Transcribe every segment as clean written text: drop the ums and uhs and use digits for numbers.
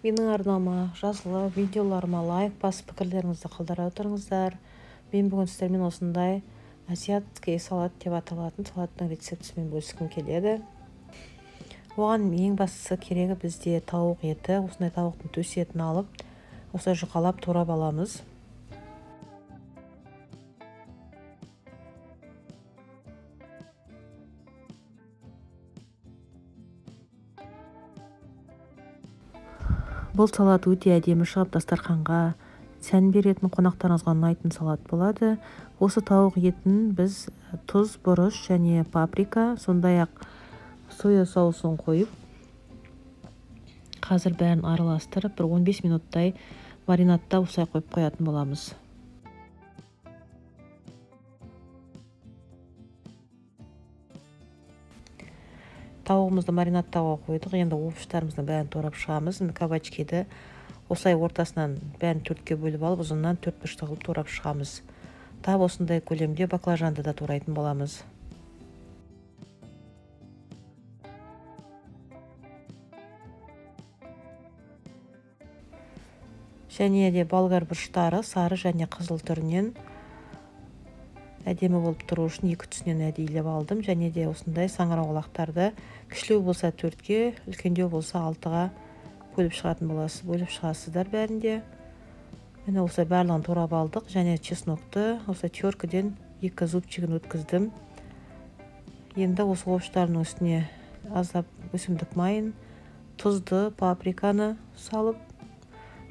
Менің арнама жазылып, видеоларыма лайк басып пікірлеріңізді қалдыра отырыңыздар. Мен бүгін сіздермен осындай азиатский салат деп аталатын салаттың рецептісімен бөліскім келеді. Оған ең бастысы керегі бізде тауық еті. Осындай тауықтың төс етін алып, осылай жұқалап турап аламыз. Бұл салат өте әдемі шығып, дастарханға сән беретін, қонақтарыңызға ұнайтын салат болады. Осы тауық етін біз тұз, бұрыш және паприка, сондай-ақ соя соусын қойып, қазір бәрін араластырып, бір 15 минуттай маринадта осылай қойып қоятын боламыз. Тауығымызды маринадтауға қойдық. Енді овощтарымыздың бәрін турап шығамыз. Кабачкиді осылай ортасынан бәрін төртке бөліп алып, ұзыннан 4 бұрышты қылып турап шығамыз. Тап осындай көлемде баклажанды да турайтын боламыз. Және де болгар бұрыштары сары және қызыл түрінен әдемі болып тұру үшін 2 түсінен әдейілеп алдым. Және де осындай саңырауқұлақтарды кішілеу болса 4-ге, үлкендеу болса 6-ға бөліп шығатын боласыз. Бөліп шығасыздар бәрінде. Міне осылай барлығын турап алдық. Және чеснокты осылай теркіден 2 зубчигін өткіздім. Енді осы овощтардың үстіне аздап өсімдік майын, тұзды, паприканы салып,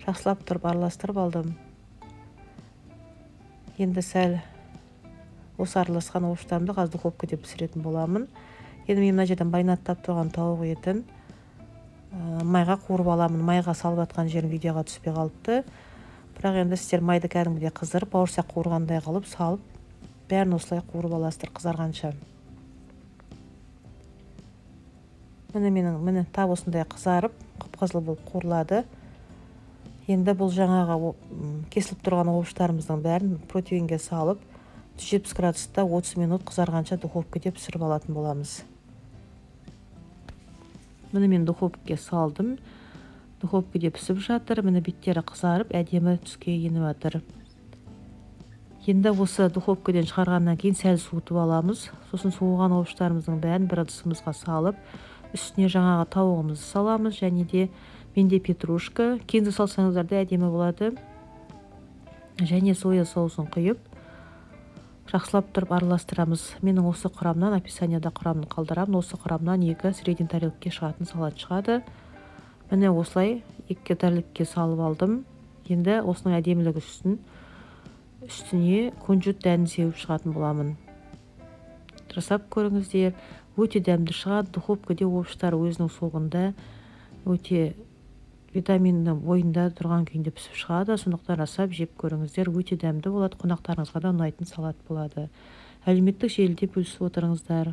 жақсылап тұрып араластырып алдым. Енді сәл осы араласқан овощтарымды қазір духовкада пісіретін боламын. Енді мен мына жерден маринадтап тұрған тауық етін майға қуырып аламын. Майға салып атқан жерім видеоға түспей қалыпты. Бірақ енді сіздер майды кәдімгідей қыздырып, бауырсақ қуырғандай қылып салып, бәрін осылай қуырып аласыздар қызарғанша. Міне тап осындай қызарып, қып-қызыл болып қуырылады. Енді бұл жаңағы кесіліп тұрған овощтарымыздың бәрін противенге салып, 170 градуста 30 минут қызарғанша духовкада пісіріп алатын боламыз. Міне мен духовкаға салдым. Духовкада пісіп жатыр. Міне беттері қызарып, әдемі түске еніп жатыр. Енді осы духовкадан шығарғаннан кейін сәл суытып аламыз. Сосын суыған овощтарымыздың бәрін бір ыдысымызға салып, үстіне жаңағы тауығымызды саламыз. Және де менде петрушка, кенді салсаңыздар да әдемі болады. Және соя соусын құйып, жақсылап тұрып араластырамыз. Менің осы құрамнан, описанияда құрамын қалдырамын. Осы құрамнан 2 средний тарелкке шығатын салат шығады. Міне осылай 2 тарелкке салып алдым. Енді осының әдемілігі үшін үстіне күнжіт дәнін сеуіп шығатын боламын. Жасап көріңіздер. Өте дәмді шығады. Духовкада овощтар өзінің соғында өте витаминді бойында тұрған күйінде пісіп шығады. Сондықтан жасап жеп көріңіздер. Өте дәмді болады. Қонақтарыңызға да ұнайтын салат болады. Әлеуметтік желіде бөлісіп отырыңыздар.